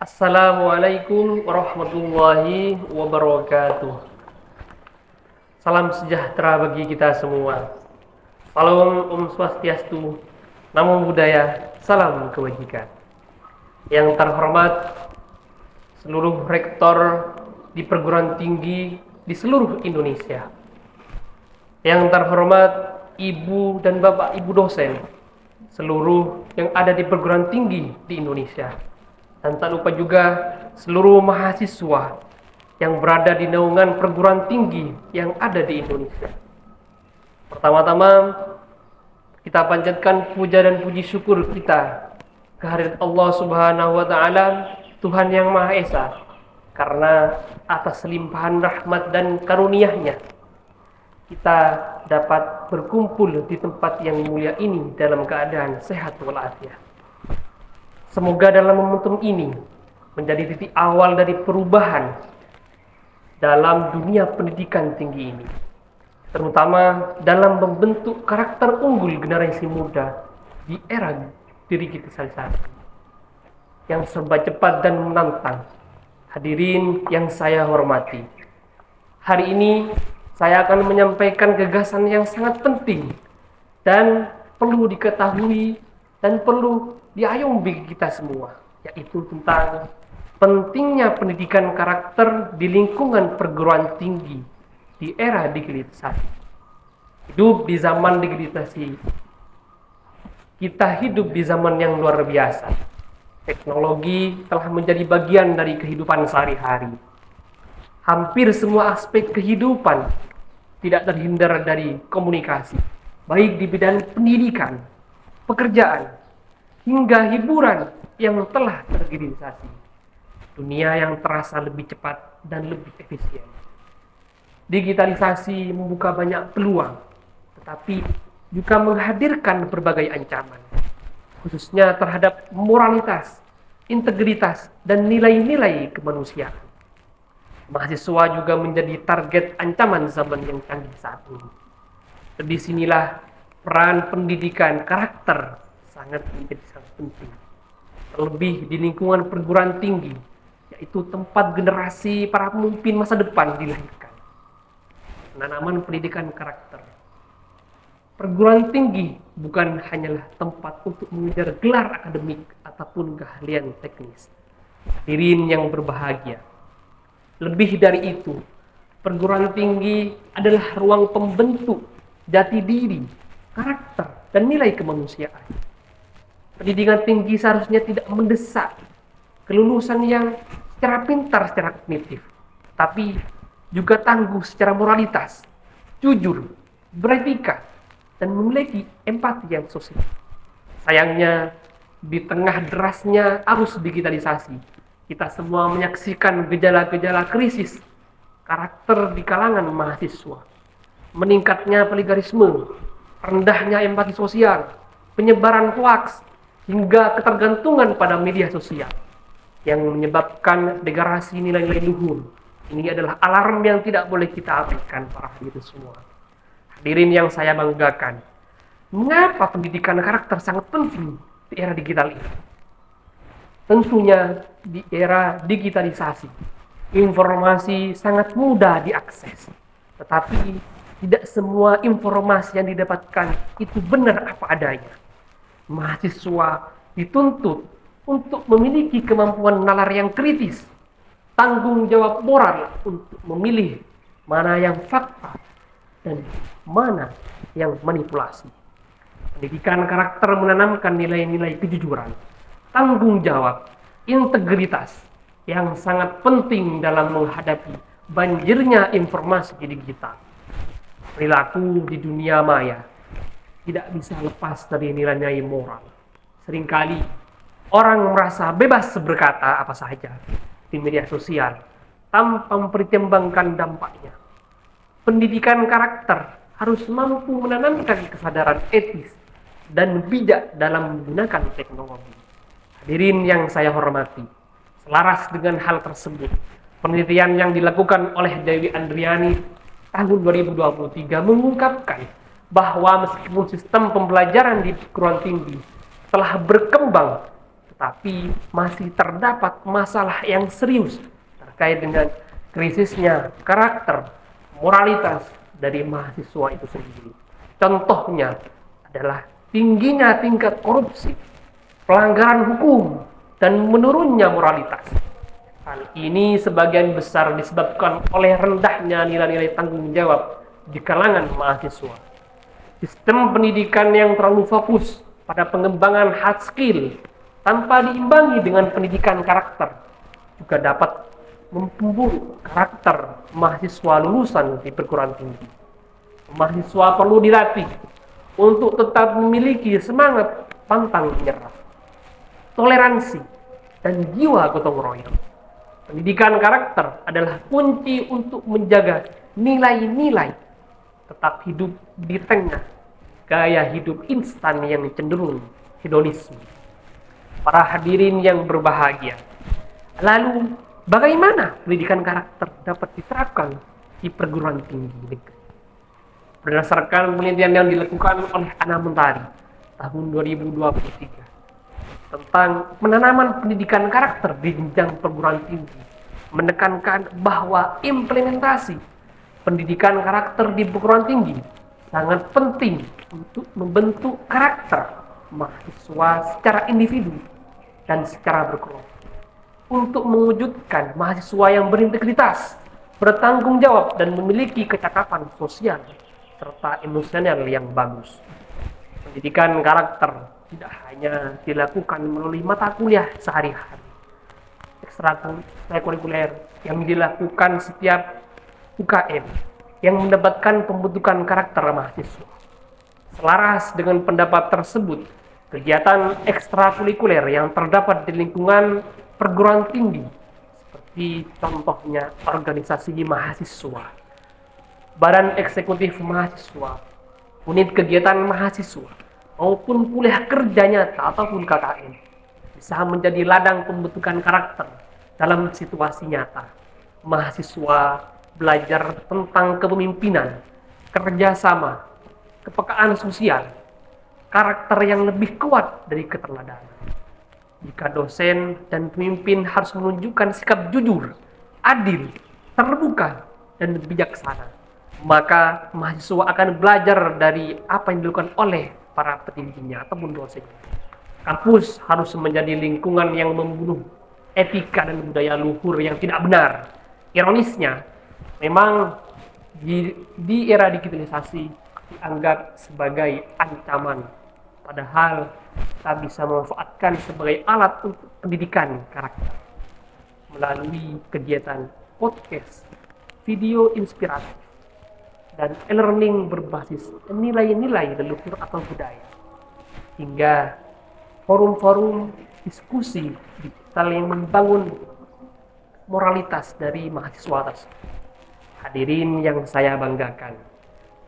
Assalamualaikum warahmatullahi wabarakatuh. Salam sejahtera bagi kita semua. Salam Om Swastiastu, Namo Buddhaya, salam kebajikan. Yang terhormat seluruh rektor di perguruan tinggi di seluruh Indonesia. Yang terhormat Ibu dan Bapak Ibu dosen seluruh yang ada di perguruan tinggi di Indonesia. Dan tak lupa juga seluruh mahasiswa yang berada di naungan perguruan tinggi yang ada di Indonesia. Pertama-tama kita panjatkan puja dan puji syukur kita kehadirat Allah Subhanahu wa taala, Tuhan yang Maha Esa, karena atas limpahan rahmat dan karunia-Nya kita dapat berkumpul di tempat yang mulia ini dalam keadaan sehat walafiat. Semoga dalam momentum ini menjadi titik awal dari perubahan dalam dunia pendidikan tinggi ini, terutama dalam membentuk karakter unggul generasi muda di era digitalisasi yang serba cepat dan menantang. Hadirin yang saya hormati, hari ini saya akan menyampaikan gagasan yang sangat penting dan perlu diketahui dan perlu diayomi kita semua, yaitu tentang pentingnya pendidikan karakter di lingkungan perguruan tinggi di era digitalisasi. Hidup di zaman digitalisasi, kita hidup di zaman yang luar biasa. Teknologi telah menjadi bagian dari kehidupan sehari-hari. Hampir semua aspek kehidupan tidak terhindar dari komunikasi, baik di bidang pendidikan, pekerjaan, hingga hiburan yang telah terdigitalisasi. Dunia yang terasa lebih cepat dan lebih efisien. Digitalisasi membuka banyak peluang, tetapi juga menghadirkan berbagai ancaman, khususnya terhadap moralitas, integritas, dan nilai-nilai kemanusiaan. Mahasiswa juga menjadi target ancaman zaman yang canggih saat ini. Di sinilah peran pendidikan karakter menjadi sangat penting, terlebih di lingkungan perguruan tinggi, yaitu tempat generasi para pemimpin masa depan dilahirkan. Penanaman pendidikan karakter. Perguruan tinggi bukan hanyalah tempat untuk mengejar gelar akademik ataupun keahlian teknis. Hadirin yang berbahagia, lebih dari itu, perguruan tinggi adalah ruang pembentuk jati diri, karakter, dan nilai kemanusiaan. Pendidikan tinggi seharusnya tidak mendesak kelulusan yang secara pintar secara kognitif, tapi juga tangguh secara moralitas, jujur, beretika, dan memiliki empati yang sosial. Sayangnya, di tengah derasnya arus digitalisasi, kita semua menyaksikan gejala-gejala krisis karakter di kalangan mahasiswa. Meningkatnya vulgarisme, rendahnya empati sosial, penyebaran hoaks, hingga ketergantungan pada media sosial yang menyebabkan degradasi nilai-nilai luhur. Ini adalah alarm yang tidak boleh kita abaikan para hadirin semua. Hadirin yang saya banggakan, mengapa pendidikan karakter sangat penting di era digital ini? Tentunya di era digitalisasi, informasi sangat mudah diakses, tetapi tidak semua informasi yang didapatkan itu benar apa adanya. Mahasiswa dituntut untuk memiliki kemampuan nalar yang kritis, tanggung jawab moral untuk memilih mana yang fakta dan mana yang manipulasi. Pendidikan karakter menanamkan nilai-nilai kejujuran, tanggung jawab, integritas yang sangat penting dalam menghadapi banjirnya informasi digital. Perilaku di dunia maya tidak bisa lepas dari nilai-nilai moral. Seringkali orang merasa bebas berkata apa saja di media sosial tanpa mempertimbangkan dampaknya. Pendidikan karakter harus mampu menanamkan kesadaran etis dan bijak dalam menggunakan teknologi. Hadirin yang saya hormati, selaras dengan hal tersebut, penelitian yang dilakukan oleh Dewi Andriani tahun 2023 mengungkapkan bahwa meskipun sistem pembelajaran di perguruan tinggi telah berkembang, tapi masih terdapat masalah yang serius terkait dengan krisisnya karakter, moralitas dari mahasiswa itu sendiri. Contohnya adalah tingginya tingkat korupsi, pelanggaran hukum, dan menurunnya moralitas. Hal ini sebagian besar disebabkan oleh rendahnya nilai-nilai tanggung jawab di kalangan mahasiswa. Sistem pendidikan yang terlalu fokus pada pengembangan hard skill tanpa diimbangi dengan pendidikan karakter juga dapat memburuk karakter mahasiswa lulusan di perguruan tinggi. Mahasiswa perlu dilatih untuk tetap memiliki semangat pantang menyerah, toleransi, dan jiwa gotong royong. Pendidikan karakter adalah kunci untuk menjaga nilai-nilai tetap hidup di tengah gaya hidup instan yang cenderung hedonisme. Para hadirin yang berbahagia, lalu bagaimana pendidikan karakter dapat diterapkan di perguruan tinggi negeri? Berdasarkan penelitian yang dilakukan oleh Ana Mentari tahun 2023 tentang penanaman pendidikan karakter di jenjang perguruan tinggi, menekankan bahwa implementasi pendidikan karakter di perguruan tinggi sangat penting untuk membentuk karakter mahasiswa secara individu dan secara berkelompok, untuk mewujudkan mahasiswa yang berintegritas, bertanggung jawab, dan memiliki kecakapan sosial serta emosional yang bagus. Pendidikan karakter tidak hanya dilakukan melalui mata kuliah sehari-hari, ekstrakurikuler yang dilakukan setiap UKM yang mendapatkan pembentukan karakter mahasiswa. Selaras dengan pendapat tersebut, kegiatan ekstrakurikuler yang terdapat di lingkungan perguruan tinggi seperti contohnya organisasi mahasiswa, badan eksekutif mahasiswa, unit kegiatan mahasiswa, maupun kuliah kerja nyata ataupun KKN bisa menjadi ladang pembentukan karakter dalam situasi nyata. Mahasiswa belajar tentang kepemimpinan, kerjasama, kepekaan sosial, karakter yang lebih kuat dari keteladanan. Jika dosen dan pemimpin harus menunjukkan sikap jujur, adil, terbuka, dan bijaksana, maka mahasiswa akan belajar dari apa yang dilakukan oleh para pendidikannya ataupun dosennya. Kampus harus menjadi lingkungan yang membunuh etika dan budaya luhur yang tidak benar. Ironisnya, memang di era digitalisasi dianggap sebagai ancaman, padahal kita bisa memanfaatkan sebagai alat untuk pendidikan karakter melalui kegiatan podcast, video inspiratif, dan e-learning berbasis nilai-nilai leluhur atau budaya, hingga forum-forum diskusi digital yang membangun moralitas dari mahasiswa tersebut. Hadirin yang saya banggakan,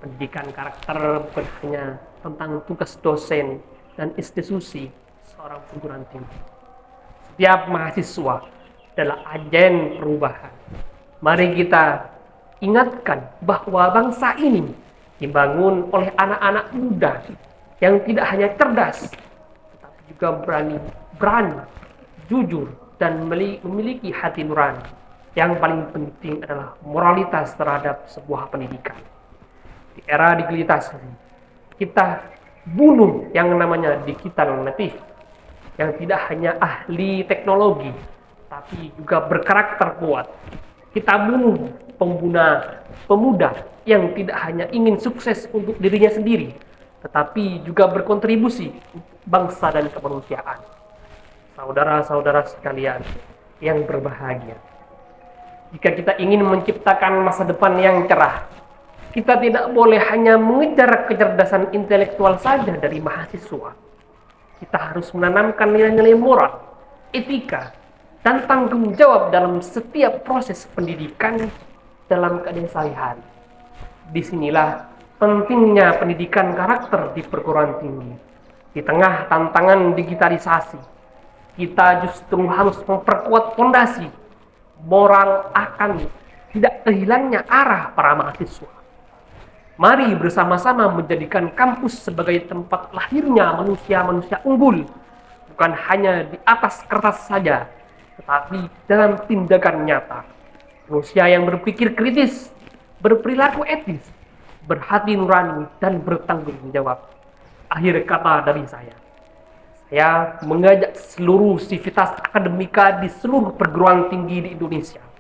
pendidikan karakter bukan hanya tentang tugas dosen dan institusi seorang perguruan tinggi. Setiap mahasiswa adalah agen perubahan. Mari kita ingatkan bahwa bangsa ini dibangun oleh anak-anak muda yang tidak hanya cerdas, tetapi juga berani, jujur, dan memiliki hati nurani. Yang paling penting adalah moralitas terhadap sebuah pendidikan. Di era digitalisasi, kita bunuh yang namanya digital native, yang tidak hanya ahli teknologi, tapi juga berkarakter kuat. Kita bunuh pemuda yang tidak hanya ingin sukses untuk dirinya sendiri, tetapi juga berkontribusi untuk bangsa dan kemanusiaan. Saudara-saudara sekalian yang berbahagia, jika kita ingin menciptakan masa depan yang cerah, kita tidak boleh hanya mengejar kecerdasan intelektual saja dari mahasiswa. Kita harus menanamkan nilai-nilai moral, etika, dan tanggung jawab dalam setiap proses pendidikan dalam keadaan sehari-hari. Disinilah pentingnya pendidikan karakter di perguruan tinggi. Di tengah tantangan digitalisasi, kita justru harus memperkuat fondasi moral akan tidak kehilangnya arah para mahasiswa. Mari bersama-sama menjadikan kampus sebagai tempat lahirnya manusia-manusia unggul, bukan hanya di atas kertas saja, tetapi dalam tindakan nyata. Manusia yang berpikir kritis, berperilaku etis, berhati nurani, dan bertanggung jawab. Akhir kata dari saya. Saya mengajak seluruh sivitas akademika di seluruh perguruan tinggi di Indonesia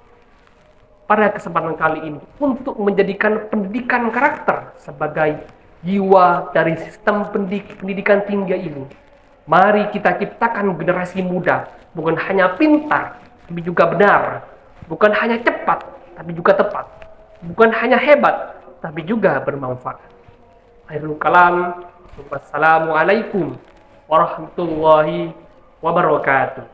pada kesempatan kali ini untuk menjadikan pendidikan karakter sebagai jiwa dari sistem pendidikan tinggi ini. Mari kita ciptakan generasi muda, bukan hanya pintar, tapi juga benar. Bukan hanya cepat, tapi juga tepat. Bukan hanya hebat, tapi juga bermanfaat. Akhirul kalam. Wassalamualaikum warahmatullahi wabarakatuh.